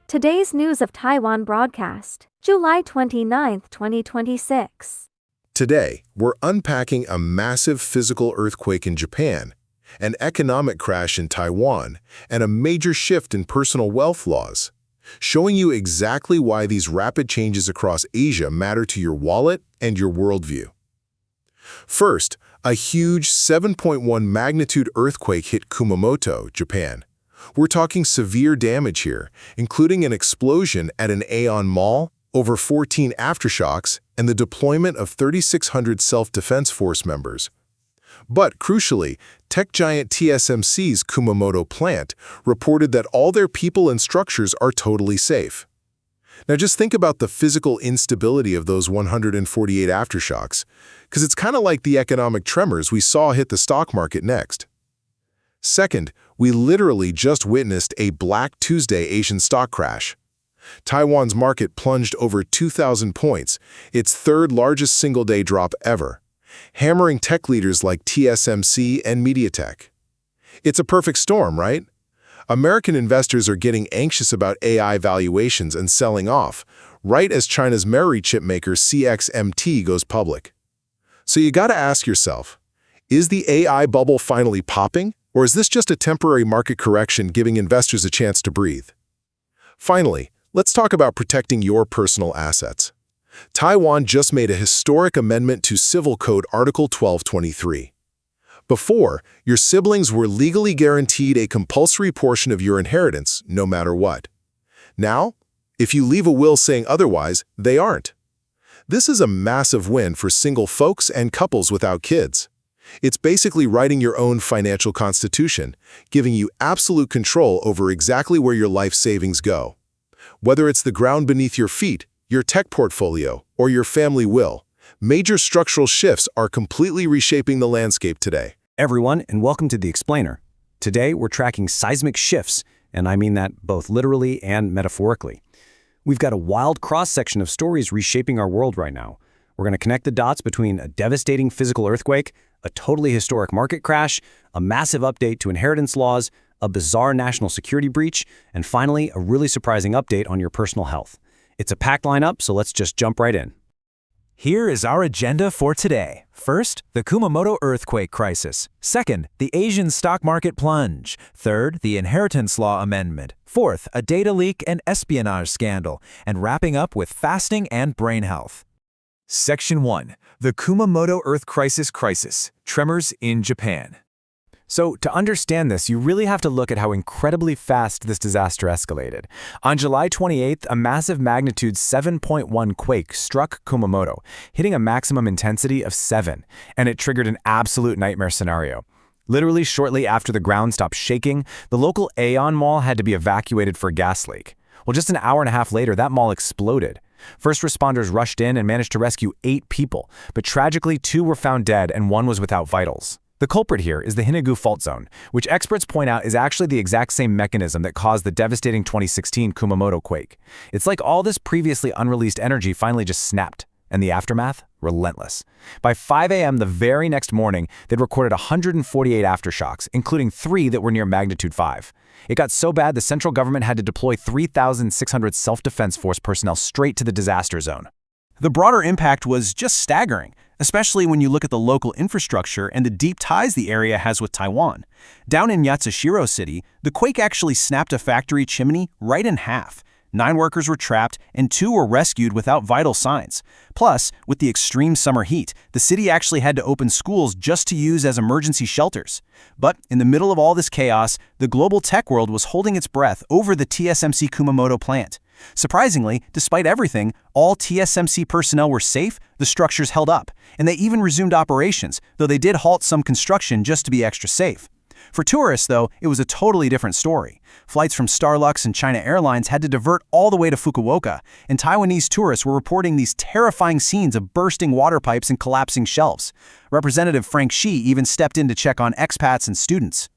Today's News of Taiwan broadcast, July 29, 2026. Today, we're unpacking a massive physical earthquake in Japan, an economic crash in Taiwan, and a major shift in personal wealth laws, showing you exactly why these rapid changes across Asia matter to your wallet and your worldview. First, a huge 7.1 magnitude earthquake hit Kumamoto, Japan. We're talking severe damage here, including an explosion at an Aeon mall, over 14 aftershocks, and the deployment of 3,600 self-defense force members. But crucially, tech giant TSMC's Kumamoto plant reported that all their people and structures are totally safe. Now just think about the physical instability of those 148 aftershocks, because it's kind of like the economic tremors we saw hit the stock market next. Second, we literally just witnessed a Black Tuesday Asian stock crash. Taiwan's market plunged over 2,000 points, its third largest single-day drop ever, hammering tech leaders like TSMC and MediaTek. It's a perfect storm, right? American investors are getting anxious about AI valuations and selling off, right as China's memory chip maker CXMT goes public. So you gotta ask yourself, is the AI bubble finally popping? Or is this just a temporary market correction giving investors a chance to breathe? Finally, let's talk about protecting your personal assets. Taiwan just made a historic amendment to Civil Code Article 1223. Before, your siblings were legally guaranteed a compulsory portion of your inheritance, no matter what. Now, if you leave a will saying otherwise, they aren't. This is a massive win for single folks and couples without kids. It's basically writing your own financial constitution, giving you absolute control over exactly where your life savings go. Whether it's the ground beneath your feet, your tech portfolio, or your family will, major structural shifts are completely reshaping the landscape today. Everyone, and welcome to The Explainer. Today, we're tracking seismic shifts, and I mean that both literally and metaphorically. We've got a wild cross-section of stories reshaping our world right now. We're going to connect the dots between a devastating physical earthquake, a totally historic market crash, a massive update to inheritance laws, a bizarre national security breach, and finally, a really surprising update on your personal health. It's a packed lineup, so let's just jump right in. Here is our agenda for today. First, the Kumamoto earthquake crisis. Second, the Asian stock market plunge. Third, the inheritance law amendment. Fourth, a data leak and espionage scandal. And wrapping up with fasting and brain health. Section 1. The Kumamoto Earth Crisis Tremors in Japan. So, to understand this, you really have to look at how incredibly fast this disaster escalated. On July 28th, a massive magnitude 7.1 quake struck Kumamoto, hitting a maximum intensity of 7, and it triggered an absolute nightmare scenario. Literally shortly after the ground stopped shaking, the local Aeon mall had to be evacuated for a gas leak. Well, just an hour and a half later, that mall exploded. First responders rushed in and managed to rescue 8 people, but tragically 2 were found dead and 1 was without vitals. The culprit here is the Hinagu fault zone, which experts point out is actually the exact same mechanism that caused the devastating 2016 Kumamoto quake. It's like all this previously unreleased energy finally just snapped, and the aftermath? Relentless. By 5 a.m. the very next morning, they'd recorded 148 aftershocks, including 3 that were near magnitude 5. It got so bad the central government had to deploy 3,600 self-defense force personnel straight to the disaster zone. The broader impact was just staggering, especially when you look at the local infrastructure and the deep ties the area has with Taiwan. Down in Yatsushiro City, the quake actually snapped a factory chimney right in half. 9 workers were trapped and 2 were rescued without vital signs. Plus, with the extreme summer heat, the city actually had to open schools just to use as emergency shelters. But in the middle of all this chaos, the global tech world was holding its breath over the TSMC Kumamoto plant. Surprisingly, despite everything, all TSMC personnel were safe, the structures held up, and they even resumed operations, though they did halt some construction just to be extra safe. For tourists, though, it was a totally different story. Flights from Starlux and China Airlines had to divert all the way to Fukuoka, and Taiwanese tourists were reporting these terrifying scenes of bursting water pipes and collapsing shelves. Representative Frank Shi even stepped in to check on expats and students.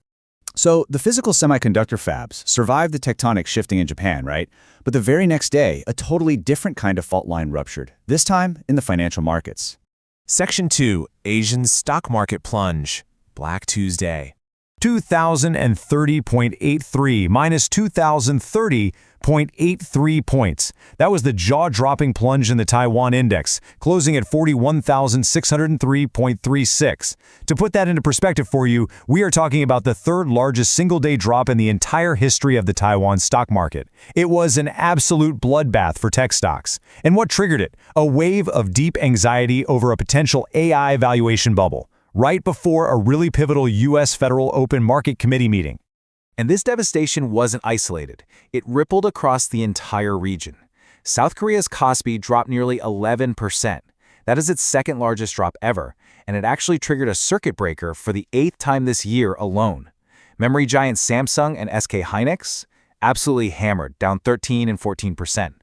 So the physical semiconductor fabs survived the tectonic shifting in Japan, right? But the very next day, a totally different kind of fault line ruptured, this time in the financial markets. Section 2. Asian stock market plunge. Black Tuesday. 2,030.83 minus 2,030.83 points. That was the jaw-dropping plunge in the Taiwan index, closing at 41,603.36. To put that into perspective for you, we are talking about the third largest single-day drop in the entire history of the Taiwan stock market. It was an absolute bloodbath for tech stocks. And what triggered it? A wave of deep anxiety over a potential AI valuation bubble, right before a really pivotal U.S. Federal Open Market Committee meeting. And this devastation wasn't isolated. It rippled across the entire region. South Korea's Kospi dropped nearly 11%. That is its second largest drop ever, and it actually triggered a circuit breaker for the 8th time this year alone. Memory giant Samsung and SK Hynix absolutely hammered, down 13 and 14%.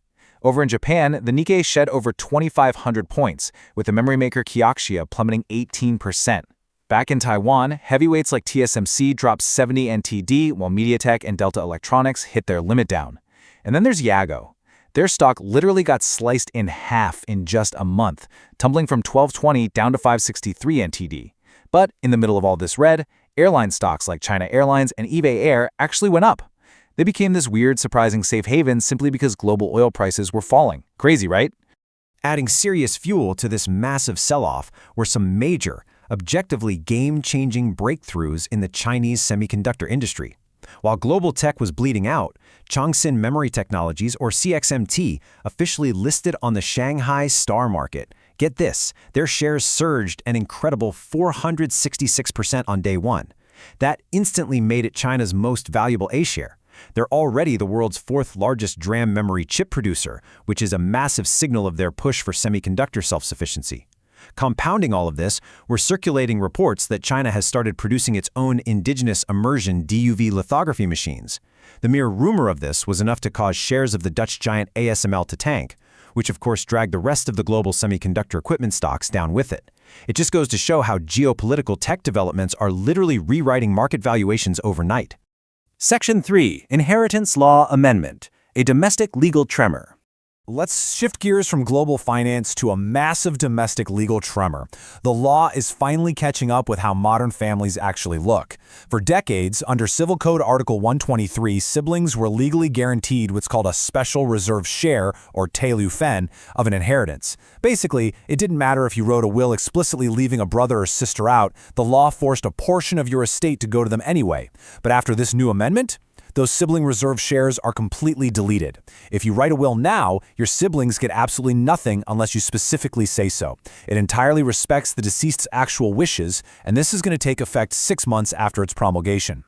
Over in Japan, the Nikkei shed over 2,500 points, with the memory maker Kioxia plummeting 18%. Back in Taiwan, heavyweights like TSMC dropped 70 NTD, while MediaTek and Delta Electronics hit their limit down. And then there's Yago. Their stock literally got sliced in half in just a month, tumbling from 1220 down to 563 NTD. But in the middle of all this red, airline stocks like China Airlines and eBay Air actually went up. They became this weird, surprising safe haven simply because global oil prices were falling. Crazy, right? Adding serious fuel to this massive sell-off were some major, objectively game-changing breakthroughs in the Chinese semiconductor industry. While global tech was bleeding out, Chongqing Memory Technologies, or CXMT, officially listed on the Shanghai Star Market. Get this, their shares surged an incredible 466% on day one. That instantly made it China's most valuable A-share. They're already the world's fourth largest DRAM memory chip producer, which is a massive signal of their push for semiconductor self-sufficiency. Compounding all of this were circulating reports that China has started producing its own indigenous immersion DUV lithography machines. The mere rumor of this was enough to cause shares of the Dutch giant ASML to tank, which of course dragged the rest of the global semiconductor equipment stocks down with it. It just goes to show how geopolitical tech developments are literally rewriting market valuations overnight. Section 3, Inheritance Law Amendment, a domestic legal tremor. Let's shift gears from global finance to a massive domestic legal tremor. The law is finally catching up with how modern families actually look. For decades, under Civil Code Article 123, siblings were legally guaranteed what's called a special reserve share, or teilu fen, of an inheritance. Basically, it didn't matter if you wrote a will explicitly leaving a brother or sister out, the law forced a portion of your estate to go to them anyway. But after this new amendment, those sibling reserve shares are completely deleted. If you write a will now, your siblings get absolutely nothing unless you specifically say so. It entirely respects the deceased's actual wishes, and this is going to take effect 6 months after its promulgation.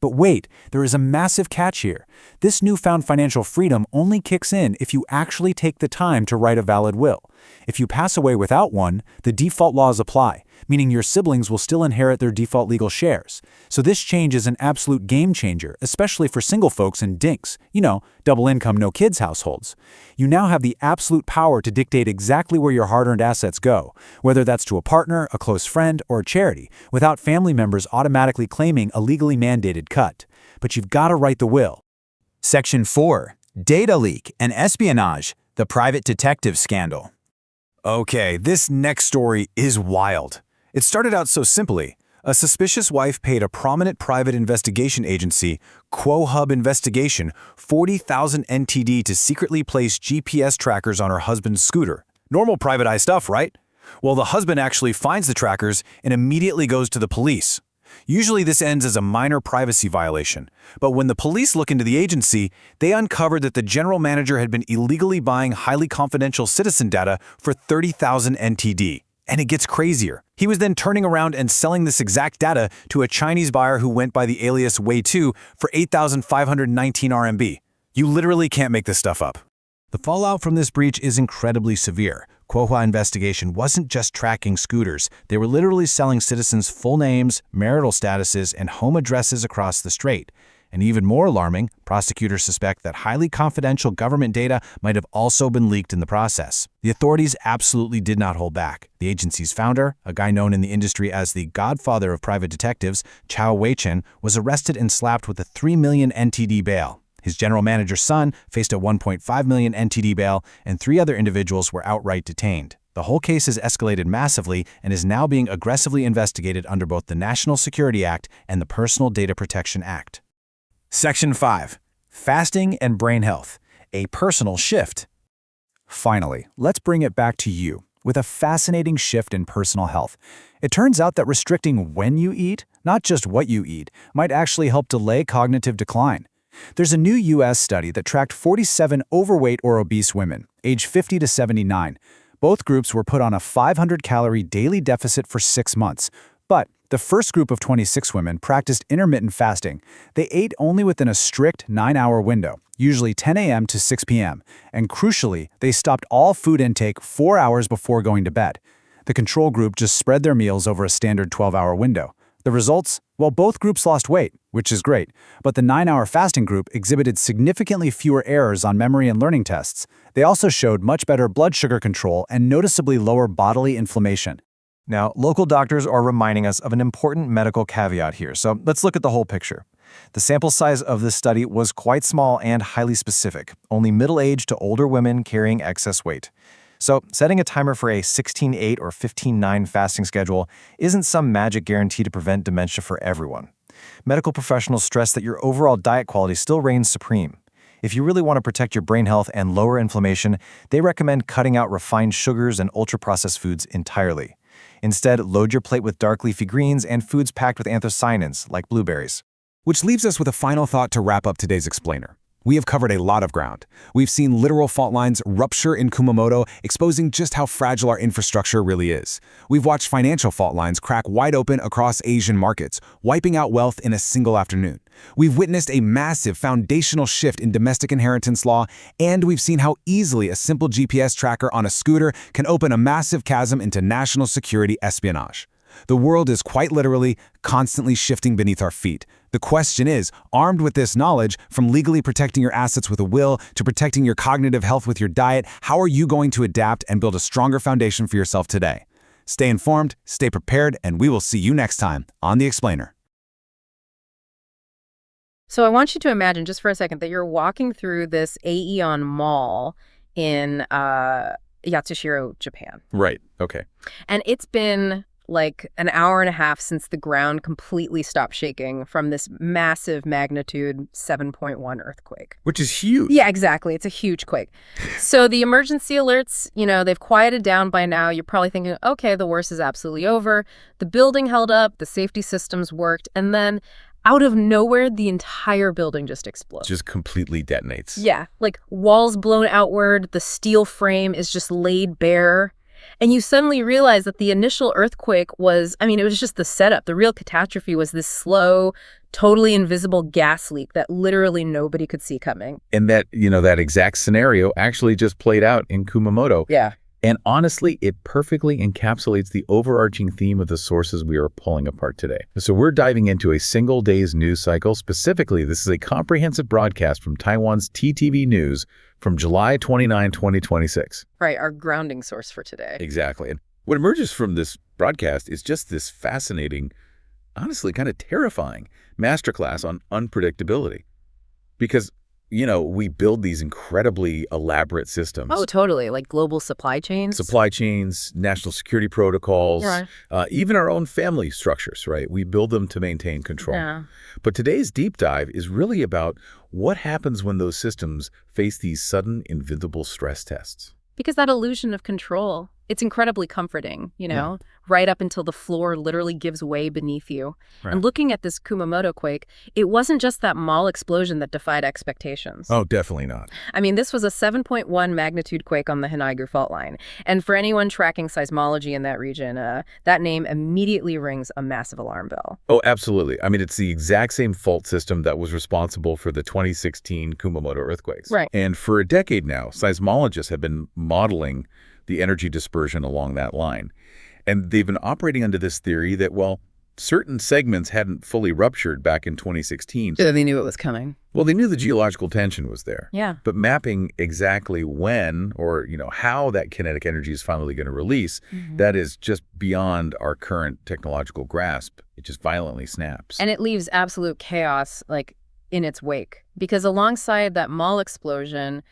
But wait, there is a massive catch here. This newfound financial freedom only kicks in if you actually take the time to write a valid will. If you pass away without one, the default laws apply, meaning your siblings will still inherit their default legal shares. So this change is an absolute game changer, especially for single folks and dinks, double income, no kids households. You now have the absolute power to dictate exactly where your hard-earned assets go, whether that's to a partner, a close friend, or a charity, without family members automatically claiming a legally mandated cut. But you've got to write the will. Section 4, Data Leak and Espionage, the Private Detective Scandal. Okay, this next story is wild. It started out so simply. A suspicious wife paid a prominent private investigation agency, QuoHub Investigation, 40,000 NTD to secretly place GPS trackers on her husband's scooter. Normal private eye stuff, right? Well, the husband actually finds the trackers and immediately goes to the police. Usually this ends as a minor privacy violation, but when the police look into the agency, they uncovered that the general manager had been illegally buying highly confidential citizen data for 30,000 NTD. And it gets crazier. He was then turning around and selling this exact data to a Chinese buyer who went by the alias Wei2 for 8,519 RMB. You literally can't make this stuff up. The fallout from this breach is incredibly severe. QuoHub Investigation wasn't just tracking scooters. They were literally selling citizens' full names, marital statuses, and home addresses across the strait. And even more alarming, prosecutors suspect that highly confidential government data might have also been leaked in the process. The authorities absolutely did not hold back. The agency's founder, a guy known in the industry as the godfather of private detectives, Chao Weichen, was arrested and slapped with a 3 million NTD bail. His general manager's son faced a 1.5 million NTD bail, and 3 other individuals were outright detained. The whole case has escalated massively and is now being aggressively investigated under both the National Security Act and the Personal Data Protection Act. Section 5. Fasting and Brain Health. A Personal Shift. Finally, let's bring it back to you with a fascinating shift in personal health. It turns out that restricting when you eat, not just what you eat, might actually help delay cognitive decline. There's a new U.S. study that tracked 47 overweight or obese women, aged 50 to 79. Both groups were put on a 500-calorie daily deficit for 6 months. But the first group of 26 women practiced intermittent fasting. They ate only within a strict 9-hour window, usually 10 a.m. to 6 p.m., and crucially, they stopped all food intake 4 hours before going to bed. The control group just spread their meals over a standard 12-hour window. The results? Well, both groups lost weight, which is great, but the 9-hour fasting group exhibited significantly fewer errors on memory and learning tests. They also showed much better blood sugar control and noticeably lower bodily inflammation. Now, local doctors are reminding us of an important medical caveat here, so let's look at the whole picture. The sample size of this study was quite small and highly specific, only middle-aged to older women carrying excess weight. So, setting a timer for a 16-8 or 15-9 fasting schedule isn't some magic guarantee to prevent dementia for everyone. Medical professionals stress that your overall diet quality still reigns supreme. If you really want to protect your brain health and lower inflammation, they recommend cutting out refined sugars and ultra-processed foods entirely. Instead, load your plate with dark leafy greens and foods packed with anthocyanins, like blueberries. Which leaves us with a final thought to wrap up today's explainer. We have covered a lot of ground. We've seen literal fault lines rupture in Kumamoto, exposing just how fragile our infrastructure really is. We've watched financial fault lines crack wide open across Asian markets, wiping out wealth in a single afternoon. We've witnessed a massive foundational shift in domestic inheritance law, and we've seen how easily a simple GPS tracker on a scooter can open a massive chasm into national security espionage. The world is quite literally constantly shifting beneath our feet. The question is, armed with this knowledge, from legally protecting your assets with a will to protecting your cognitive health with your diet, how are you going to adapt and build a stronger foundation for yourself today? Stay informed, stay prepared, and we will see you next time on The Explainer. So I want you to imagine just for a second that you're walking through this Aeon Mall in Yatsushiro, Japan. Right. Okay. And it's been like an hour and a half since the ground completely stopped shaking from this massive magnitude 7.1 earthquake. Which is huge. Yeah, exactly. It's a huge quake. So the emergency alerts, they've quieted down by now. You're probably thinking, okay, the worst is absolutely over. The building held up, the safety systems worked, and then out of nowhere, the entire building just explodes. Just completely detonates. Yeah, like walls blown outward, the steel frame is just laid bare. And you suddenly realize that the initial earthquake was, it was just the setup. The real catastrophe was this slow, totally invisible gas leak that literally nobody could see coming. And that, that exact scenario actually just played out in Kumamoto. Yeah. And honestly, it perfectly encapsulates the overarching theme of the sources we are pulling apart today. So we're diving into a single day's news cycle. Specifically, this is a comprehensive broadcast from Taiwan's TTV News from July 29, 2026. Right, our grounding source for today. Exactly. And what emerges from this broadcast is just this fascinating, honestly kind of terrifying masterclass on unpredictability. Because we build these incredibly elaborate systems. Oh, totally. Like global supply chains. Supply chains, national security protocols, right. Even our own family structures, right? We build them to maintain control. Yeah. But today's deep dive is really about what happens when those systems face these sudden, invincible stress tests. Because that illusion of control, it's incredibly comforting, right up until the floor literally gives way beneath you. Right. And looking at this Kumamoto quake, it wasn't just that mall explosion that defied expectations. Oh, definitely not. This was a 7.1 magnitude quake on the Hinaigu fault line. And for anyone tracking seismology in that region, that name immediately rings a massive alarm bell. Oh, absolutely. It's the exact same fault system that was responsible for the 2016 Kumamoto earthquakes. Right. And for a decade now, seismologists have been modeling the energy dispersion along that line. And they've been operating under this theory that, certain segments hadn't fully ruptured back in 2016. So they knew it was coming. Well, they knew the geological tension was there. Yeah. But mapping exactly when or, how that kinetic energy is finally going to release, that is just beyond our current technological grasp. It just violently snaps. And it leaves absolute chaos, in its wake. Because alongside that mall explosion,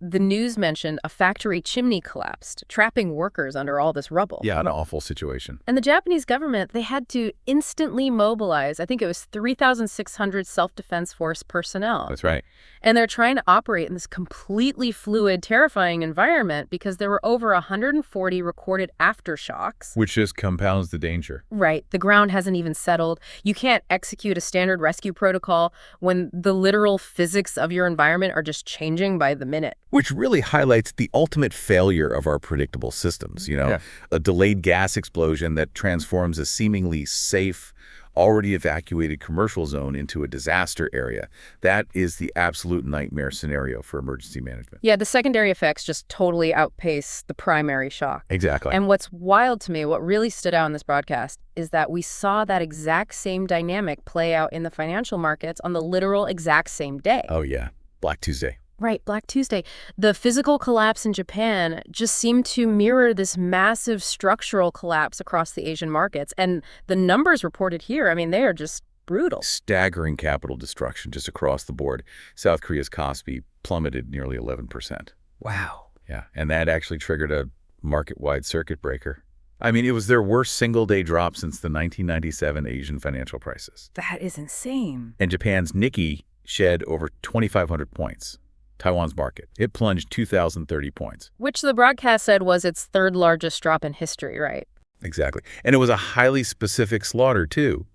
the news mentioned a factory chimney collapsed, trapping workers under all this rubble. Yeah, an awful situation. And the Japanese government, they had to instantly mobilize, I think it was 3,600 self-defense force personnel. That's right. And they're trying to operate in this completely fluid, terrifying environment because there were over 140 recorded aftershocks. Which just compounds the danger. Right. The ground hasn't even settled. You can't execute a standard rescue protocol when the literal physics of your environment are just changing by the minute. Which really highlights the ultimate failure of our predictable systems, A delayed gas explosion that transforms a seemingly safe, already evacuated commercial zone into a disaster area. That is the absolute nightmare scenario for emergency management. Yeah, the secondary effects just totally outpace the primary shock. Exactly. And what's wild to me, what really stood out in this broadcast, is that we saw that exact same dynamic play out in the financial markets on the literal exact same day. Oh, yeah. Black Tuesday. Right, Black Tuesday. The physical collapse in Japan just seemed to mirror this massive structural collapse across the Asian markets. And the numbers reported here, I mean, they are just brutal. Staggering capital destruction just across the board. South Korea's Kospi plummeted nearly 11%. Wow. Yeah, and that actually triggered a market-wide circuit breaker. I mean, it was their worst single-day drop since the 1997 Asian financial crisis. That is insane. And Japan's Nikkei shed over 2,500 points. Taiwan's market. It plunged 2,030 points. Which the broadcast said was its third largest drop in history, right? Exactly. And it was a highly specific slaughter, too.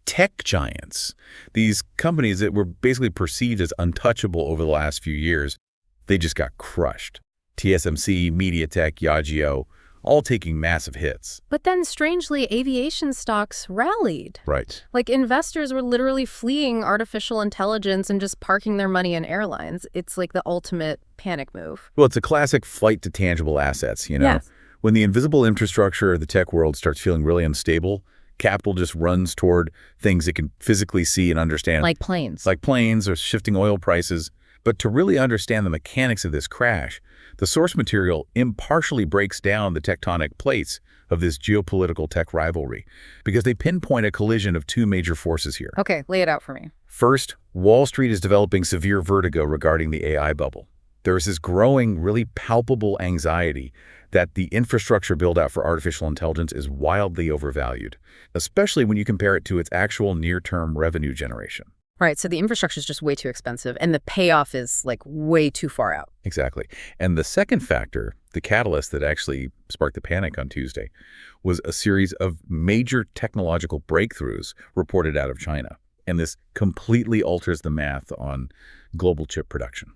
Tech giants, these companies that were basically perceived as untouchable over the last few years, they just got crushed. TSMC, MediaTek, Yageo, all taking massive hits. But then, strangely, aviation stocks rallied. Right. Like, investors were literally fleeing artificial intelligence and just parking their money in airlines. It's like the ultimate panic move. Well, it's a classic flight to tangible assets, Yes. When the invisible infrastructure of the tech world starts feeling really unstable, capital just runs toward things it can physically see and understand. Like planes. Like planes or shifting oil prices. But to really understand the mechanics of this crash, the source material impartially breaks down the tectonic plates of this geopolitical tech rivalry because they pinpoint a collision of two major forces here. Okay, lay it out for me. First, Wall Street is developing severe vertigo regarding the AI bubble. There is this growing, really palpable anxiety that the infrastructure build-out for artificial intelligence is wildly overvalued, especially when you compare it to its actual near-term revenue generation. Right, so the infrastructure is just way too expensive, and the payoff is, like, way too far out. Exactly. And the second factor, the catalyst that actually sparked the panic on Tuesday, was a series of major technological breakthroughs reported out of China. And this completely alters the math on global chip production.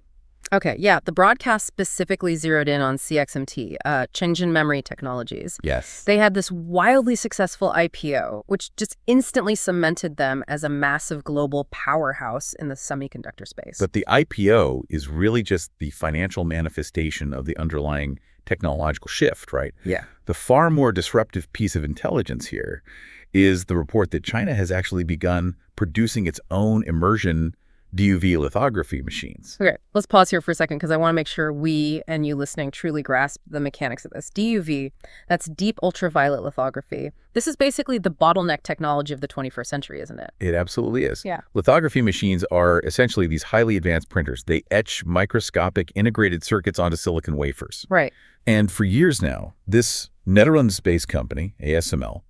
Okay, yeah, the broadcast specifically zeroed in on CXMT, Shenzhen Memory Technologies. Yes. They had this wildly successful IPO, which just instantly cemented them as a massive global powerhouse in the semiconductor space. But the IPO is really just the financial manifestation of the underlying technological shift, right? Yeah. The far more disruptive piece of intelligence here is the report that China has actually begun producing its own immersion DUV lithography machines. Okay, let's pause here for a second because I want to make sure we and you listening truly grasp the mechanics of this. DUV, that's deep ultraviolet lithography. This is basically the bottleneck technology of the 21st century, isn't it? It absolutely is. Yeah. Lithography machines are essentially these highly advanced printers. They etch microscopic integrated circuits onto silicon wafers. Right. And for years now, this Netherlands-based company, ASML,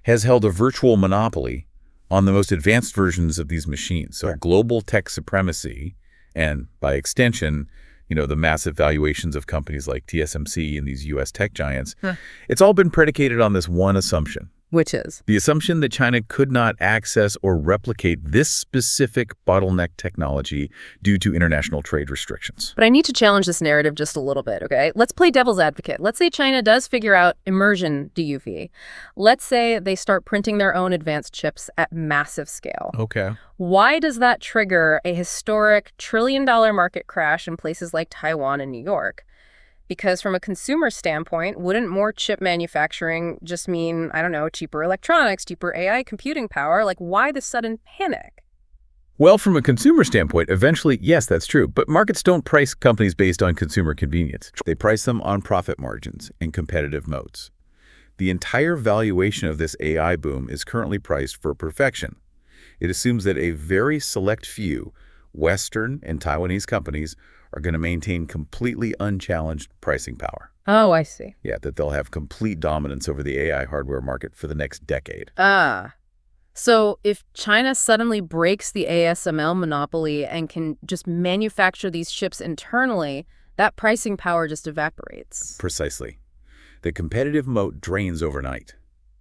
has held a virtual monopoly on the most advanced versions of these machines. So global tech supremacy, and by extension, the massive valuations of companies like TSMC and these U.S. tech giants, it's all been predicated on this one assumption. Which is? The assumption that China could not access or replicate this specific bottleneck technology due to international trade restrictions. But I need to challenge this narrative just a little bit, okay? Let's play devil's advocate. Let's say China does figure out immersion DUV. Let's say they start printing their own advanced chips at massive scale. Okay. Why does that trigger a historic trillion-dollar market crash in places like Taiwan and New York? Because from a consumer standpoint, wouldn't more chip manufacturing just mean, I don't know, cheaper electronics, cheaper AI computing power? Like, why the sudden panic? Well, from a consumer standpoint, eventually, yes, that's true. But markets don't price companies based on consumer convenience. They price them on profit margins and competitive moats. The entire valuation of this AI boom is currently priced for perfection. It assumes that a very select few Western and Taiwanese companies are going to maintain completely unchallenged pricing power. Oh, I see. Yeah, that they'll have complete dominance over the AI hardware market for the next decade. Ah. So if China suddenly breaks the ASML monopoly and can just manufacture these chips internally, that pricing power just evaporates. Precisely. The competitive moat drains overnight.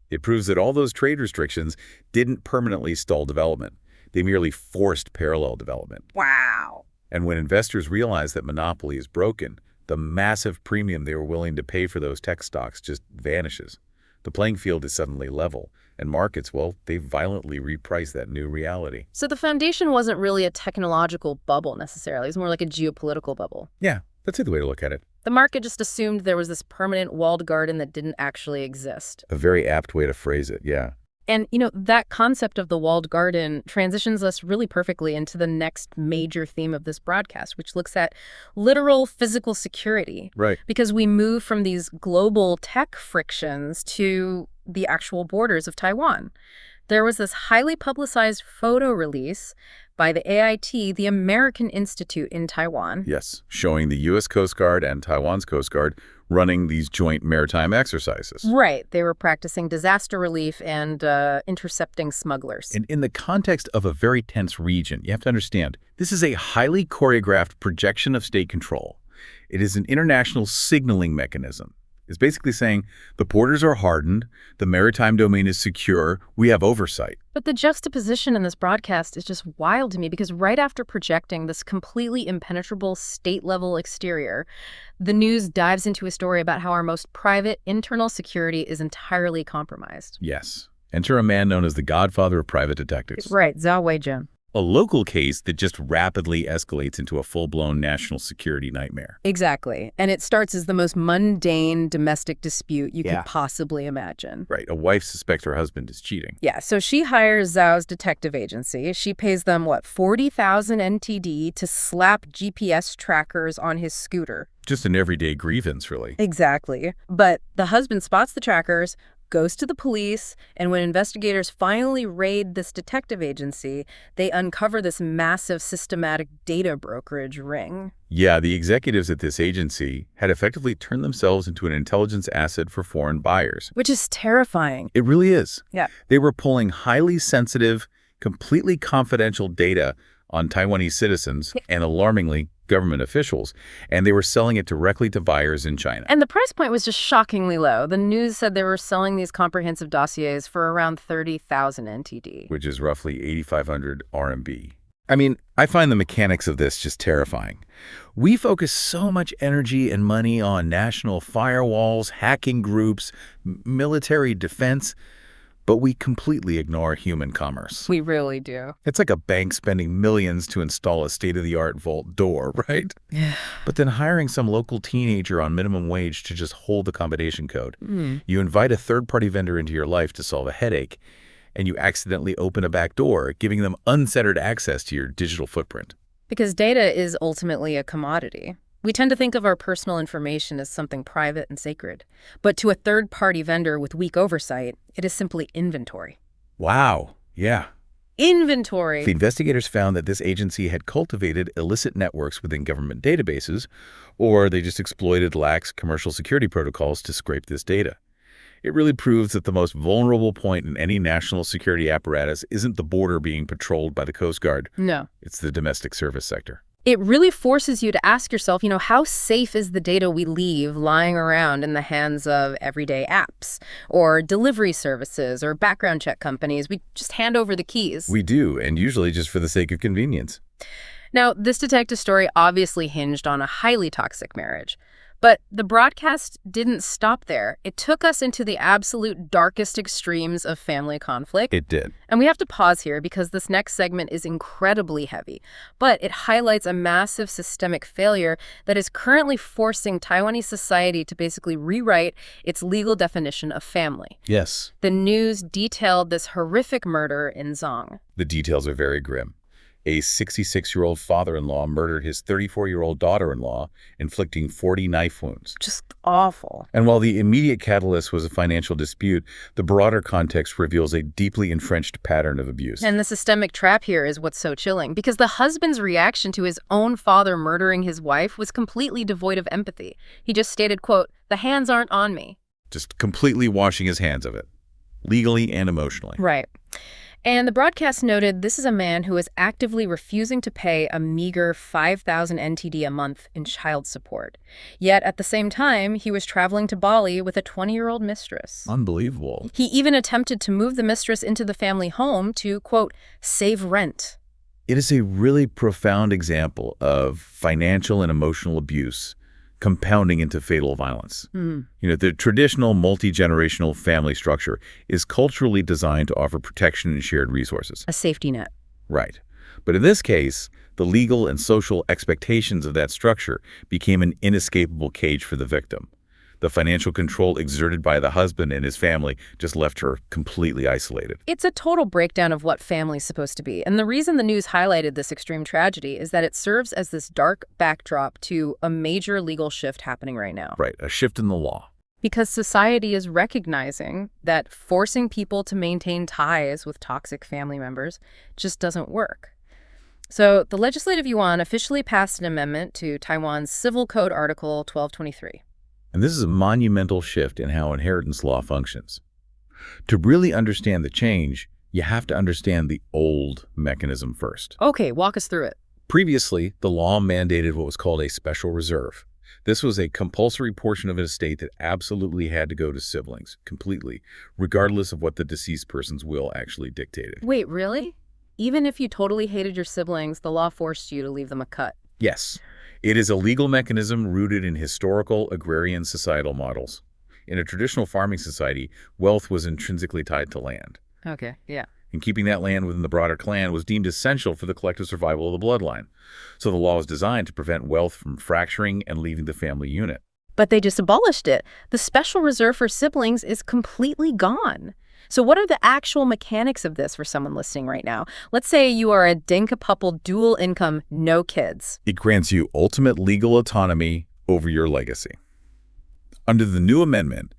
It proves that all those trade restrictions didn't permanently stall development. They merely forced parallel development. Wow. And when investors realize that monopoly is broken, the massive premium they were willing to pay for those tech stocks just vanishes. The playing field is suddenly level, and markets, well, they violently reprice that new reality. So the foundation wasn't really a technological bubble necessarily. It was more like a geopolitical bubble. Yeah, that's the way to look at it. The market just assumed there was this permanent walled garden that didn't actually exist. A very apt way to phrase it, yeah. And, that concept of the walled garden transitions us really perfectly into the next major theme of this broadcast, which looks at literal physical security. Right. Because we move from these global tech frictions to the actual borders of Taiwan. There was this highly publicized photo release by the AIT, the American Institute in Taiwan. Yes, showing the U.S. Coast Guard and Taiwan's Coast Guard running these joint maritime exercises. Right. They were practicing disaster relief and intercepting smugglers. And in the context of a very tense region, you have to understand, this is a highly choreographed projection of state control. It is an international signaling mechanism. It's basically saying the borders are hardened, the maritime domain is secure, we have oversight. But the juxtaposition in this broadcast is just wild to me because right after projecting this completely impenetrable state-level exterior, the news dives into a story about how our most private internal security is entirely compromised. Yes. Enter a man known as the godfather of private detectives. Right, Zhao Weijun. A local case that just rapidly escalates into a full-blown national security nightmare. Exactly. And it starts as the most mundane domestic dispute you could possibly imagine. Right. A wife suspects her husband is cheating. Yeah, so she hires Zhao's detective agency. She pays them, 40,000 NTD to slap GPS trackers on his scooter. Just an everyday grievance, really. Exactly. But the husband spots the trackers, goes to the police, and when investigators finally raid this detective agency, they uncover this massive systematic data brokerage ring. Yeah, the executives at this agency had effectively turned themselves into an intelligence asset for foreign buyers. Which is terrifying. It really is. Yeah. They were pulling highly sensitive, completely confidential data on Taiwanese citizens and, alarmingly, government officials, and they were selling it directly to buyers in China. And the price point was just shockingly low. The news said they were selling these comprehensive dossiers for around 30,000 NTD. Which is roughly 8,500 RMB. I mean, I find the mechanics of this just terrifying. We focus so much energy and money on national firewalls, hacking groups, military defense, but we completely ignore human commerce. We really do. It's like a bank spending millions to install a state-of-the-art vault door, right? Yeah. But then hiring some local teenager on minimum wage to just hold the combination code. You invite a third-party vendor into your life to solve a headache, and you accidentally open a back door, giving them unfettered access to your digital footprint. Because data is ultimately a commodity. We tend to think of our personal information as something private and sacred. But to a third-party vendor with weak oversight, it is simply inventory. Wow. Yeah. Inventory. The investigators found that this agency had cultivated illicit networks within government databases, or they just exploited lax commercial security protocols to scrape this data. It really proves that the most vulnerable point in any national security apparatus isn't the border being patrolled by the Coast Guard. No. It's the domestic service sector. It really forces you to ask yourself, how safe is the data we leave lying around in the hands of everyday apps or delivery services or background check companies? We just hand over the keys. We do, and usually just for the sake of convenience. Now, this detective story obviously hinged on a highly toxic marriage. But the broadcast didn't stop there. It took us into the absolute darkest extremes of family conflict. It did. And we have to pause here because this next segment is incredibly heavy. But it highlights a massive systemic failure that is currently forcing Taiwanese society to basically rewrite its legal definition of family. Yes. The news detailed this horrific murder in Zong. The details are very grim. A 66-year-old father-in-law murdered his 34-year-old daughter-in-law, inflicting 40 knife wounds. Just awful. And while the immediate catalyst was a financial dispute, the broader context reveals a deeply entrenched pattern of abuse. And the systemic trap here is what's so chilling, because the husband's reaction to his own father murdering his wife was completely devoid of empathy. He just stated, quote, "The hands aren't on me." Just completely washing his hands of it, legally and emotionally. Right. And the broadcast noted this is a man who is actively refusing to pay a meager 5,000 NTD a month in child support. Yet at the same time, he was traveling to Bali with a 20-year-old mistress. Unbelievable. He even attempted to move the mistress into the family home to, quote, "save rent." It is a really profound example of financial and emotional abuse compounding into fatal violence. The traditional multi-generational family structure is culturally designed to offer protection and shared resources. A safety net. Right. But in this case, the legal and social expectations of that structure became an inescapable cage for the victim. The financial control exerted by the husband and his family just left her completely isolated. It's a total breakdown of what family's supposed to be. And the reason the news highlighted this extreme tragedy is that it serves as this dark backdrop to a major legal shift happening right now. Right, a shift in the law. Because society is recognizing that forcing people to maintain ties with toxic family members just doesn't work. So the Legislative Yuan officially passed an amendment to Taiwan's Civil Code Article 1223. And this is a monumental shift in how inheritance law functions. To really understand the change, you have to understand the old mechanism first. Okay, walk us through it. Previously, the law mandated what was called a special reserve. This was a compulsory portion of an estate that absolutely had to go to siblings, completely, regardless of what the deceased person's will actually dictated. Wait, really? Even if you totally hated your siblings, the law forced you to leave them a cut? Yes. It is a legal mechanism rooted in historical agrarian societal models. In a traditional farming society, wealth was intrinsically tied to land. Okay, yeah. And keeping that land within the broader clan was deemed essential for the collective survival of the bloodline. So the law was designed to prevent wealth from fracturing and leaving the family unit. But they just abolished it. The special reserve for siblings is completely gone. So what are the actual mechanics of this for someone listening right now? Let's say you are a dinka-couple, dual income, no kids. It grants you ultimate legal autonomy over your legacy. Under the new amendment,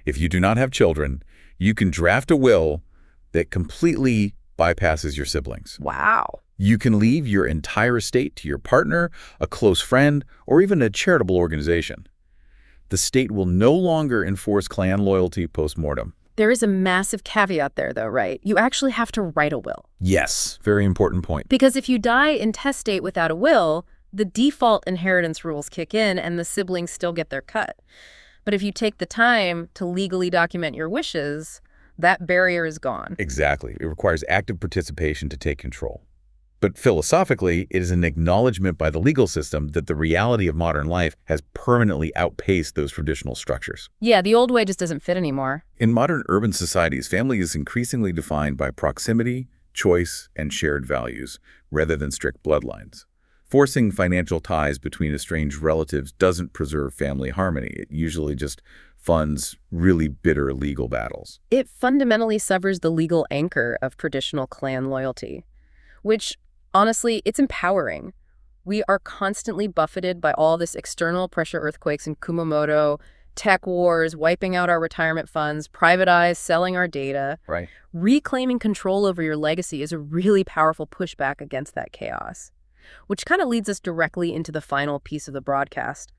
if you do not have children, you can draft a will that completely bypasses your siblings. Wow. You can leave your entire estate to your partner, a close friend, or even a charitable organization. The state will no longer enforce clan loyalty post-mortem. There is a massive caveat there, though, right? You actually have to write a will. Yes, very important point. Because if you die intestate without a will, the default inheritance rules kick in and the siblings still get their cut. But if you take the time to legally document your wishes, that barrier is gone. Exactly. It requires active participation to take control. But philosophically, it is an acknowledgement by the legal system that the reality of modern life has permanently outpaced those traditional structures. Yeah, the old way just doesn't fit anymore. In modern urban societies, family is increasingly defined by proximity, choice, and shared values, rather than strict bloodlines. Forcing financial ties between estranged relatives doesn't preserve family harmony. It usually just funds really bitter legal battles. It fundamentally severs the legal anchor of traditional clan loyalty, which, honestly, it's empowering. We are constantly buffeted by all this external pressure, earthquakes in Kumamoto, tech wars, wiping out our retirement funds, privatized, selling our data. Right. Reclaiming control over your legacy is a really powerful pushback against that chaos, which kind of leads us directly into the final piece of the broadcast.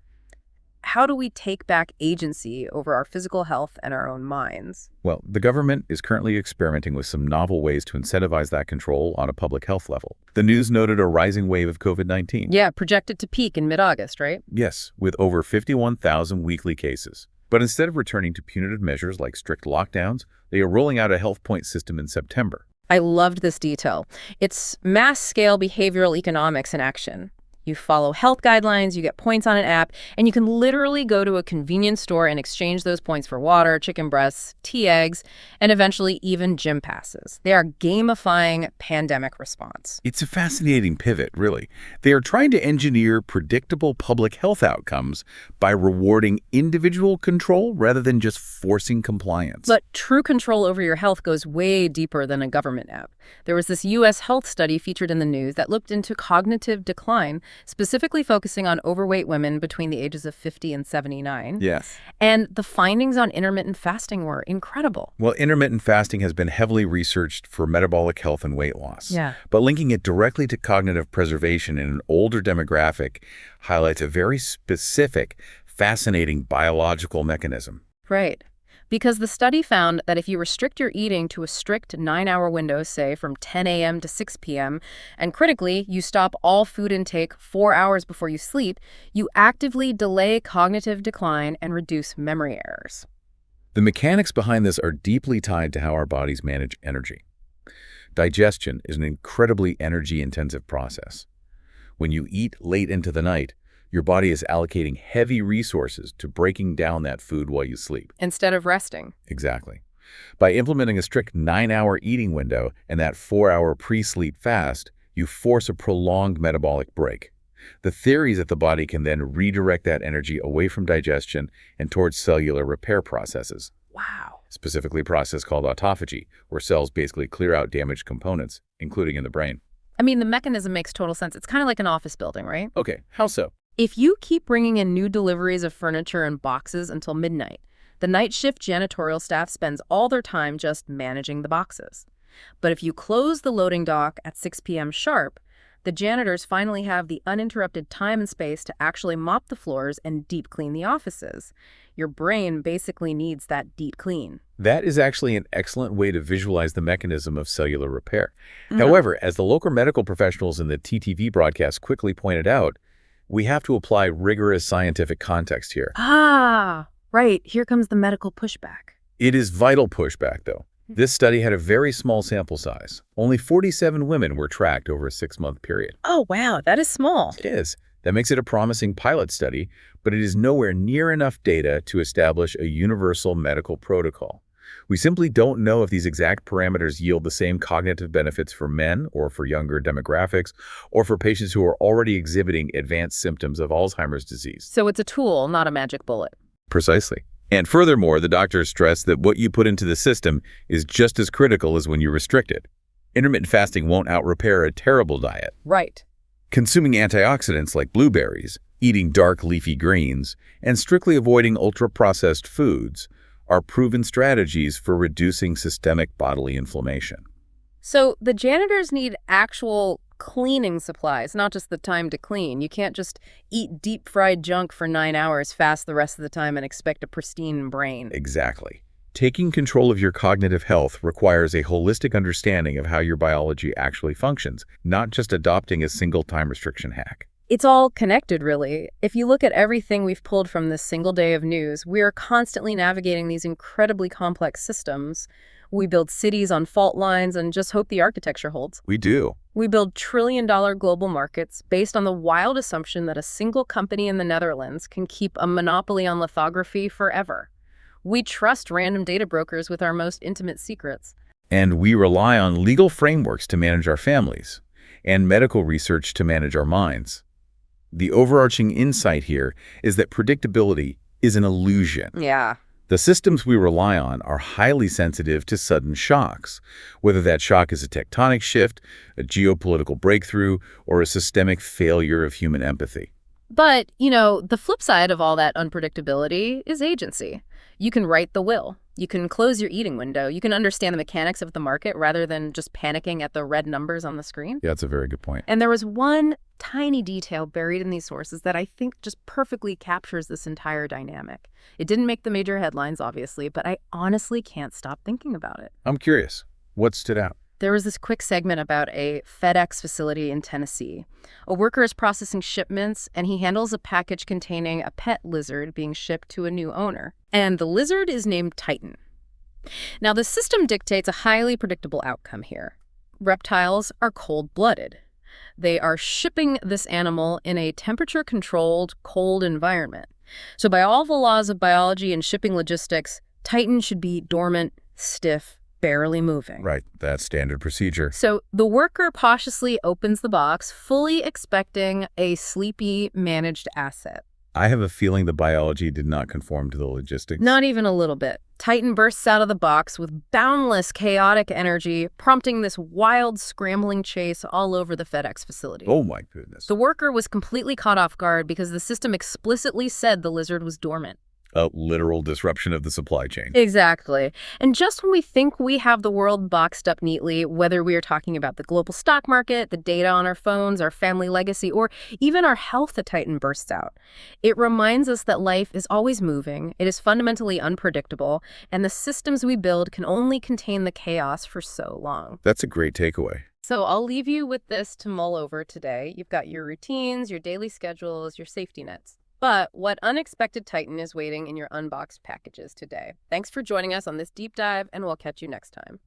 How do we take back agency over our physical health and our own minds? Well, the government is currently experimenting with some novel ways to incentivize that control on a public health level. The news noted a rising wave of COVID-19. Yeah, projected to peak in mid-August, right? Yes, with over 51,000 weekly cases. But instead of returning to punitive measures like strict lockdowns, they are rolling out a health point system in September. I loved this detail. It's mass-scale behavioral economics in action. You follow health guidelines, you get points on an app, and you can literally go to a convenience store and exchange those points for water, chicken breasts, tea eggs, and eventually even gym passes. They are gamifying pandemic response. It's a fascinating pivot, really. They are trying to engineer predictable public health outcomes by rewarding individual control rather than just forcing compliance. But true control over your health goes way deeper than a government app. There was this U.S. health study featured in the news that looked into cognitive decline, specifically focusing on overweight women between the ages of 50 and 79. Yes. And the findings on intermittent fasting were incredible. Well, intermittent fasting has been heavily researched for metabolic health and weight loss. Yeah. But linking it directly to cognitive preservation in an older demographic highlights a very specific, fascinating biological mechanism. Right. Because the study found that if you restrict your eating to a strict 9-hour window, say from 10 a.m. to 6 p.m., and critically, you stop all food intake 4 hours before you sleep, you actively delay cognitive decline and reduce memory errors. The mechanics behind this are deeply tied to how our bodies manage energy. Digestion is an incredibly energy-intensive process. When you eat late into the night, your body is allocating heavy resources to breaking down that food while you sleep. Instead of resting. Exactly. By implementing a strict 9-hour eating window and that 4-hour pre-sleep fast, you force a prolonged metabolic break. The theory is that the body can then redirect that energy away from digestion and towards cellular repair processes. Wow. Specifically a process called autophagy, where cells basically clear out damaged components, including in the brain. I mean, the mechanism makes total sense. It's kind of like an office building, right? Okay, how so? If you keep bringing in new deliveries of furniture and boxes until midnight, the night shift janitorial staff spends all their time just managing the boxes. But if you close the loading dock at 6 p.m. sharp, the janitors finally have the uninterrupted time and space to actually mop the floors and deep clean the offices. Your brain basically needs that deep clean. That is actually an excellent way to visualize the mechanism of cellular repair. However, as the local medical professionals in the TTV broadcast quickly pointed out, we have to apply rigorous scientific context here. Ah, right. Here comes the medical pushback. It is vital pushback, though. This study had a very small sample size. Only 47 women were tracked over a 6-month period. Oh, wow. That is small. It is. That makes it a promising pilot study, but it is nowhere near enough data to establish a universal medical protocol. We simply don't know if these exact parameters yield the same cognitive benefits for men or for younger demographics or for patients who are already exhibiting advanced symptoms of Alzheimer's disease. So it's a tool, not a magic bullet. Precisely. And furthermore, the doctors stress that what you put into the system is just as critical as when you restrict it. Intermittent fasting won't out-repair a terrible diet. Right. Consuming antioxidants like blueberries, eating dark leafy greens, and strictly avoiding ultra-processed foods are proven strategies for reducing systemic bodily inflammation. So the janitors need actual cleaning supplies, not just the time to clean. You can't just eat deep-fried junk for 9 hours, fast the rest of the time, and expect a pristine brain. Exactly. Taking control of your cognitive health requires a holistic understanding of how your biology actually functions, not just adopting a single time restriction hack. It's all connected, really. If you look at everything we've pulled from this single day of news, we are constantly navigating these incredibly complex systems. We build cities on fault lines and just hope the architecture holds. We do. We build trillion-dollar global markets based on the wild assumption that a single company in the Netherlands can keep a monopoly on lithography forever. We trust random data brokers with our most intimate secrets. And we rely on legal frameworks to manage our families and medical research to manage our minds. The overarching insight here is that predictability is an illusion. Yeah. The systems we rely on are highly sensitive to sudden shocks, whether that shock is a tectonic shift, a geopolitical breakthrough, or a systemic failure of human empathy. But, the flip side of all that unpredictability is agency. You can write the will. You can close your eating window. You can understand the mechanics of the market rather than just panicking at the red numbers on the screen. Yeah, that's a very good point. And there was one tiny detail buried in these sources that I think just perfectly captures this entire dynamic. It didn't make the major headlines, obviously, but I honestly can't stop thinking about it. I'm curious. What stood out? There was this quick segment about a FedEx facility in Tennessee. A worker is processing shipments, and he handles a package containing a pet lizard being shipped to a new owner. And the lizard is named Titan. Now, the system dictates a highly predictable outcome here. Reptiles are cold-blooded. They are shipping this animal in a temperature-controlled, cold environment. So by all the laws of biology and shipping logistics, Titan should be dormant, stiff, barely moving. Right, that's standard procedure. So the worker cautiously opens the box, fully expecting a sleepy, managed asset. I have a feeling the biology did not conform to the logistics. Not even a little bit. Titan bursts out of the box with boundless chaotic energy, prompting this wild, scrambling chase all over the FedEx facility. Oh my goodness. The worker was completely caught off guard because the system explicitly said the lizard was dormant. A literal disruption of the supply chain. Exactly. And just when we think we have the world boxed up neatly, whether we are talking about the global stock market, the data on our phones, our family legacy, or even our health, the Titan bursts out. It reminds us that life is always moving, it is fundamentally unpredictable, and the systems we build can only contain the chaos for so long. That's a great takeaway. So I'll leave you with this to mull over today. You've got your routines, your daily schedules, your safety nets. But what unexpected Titan is waiting in your unboxed packages today? Thanks for joining us on this deep dive, and we'll catch you next time.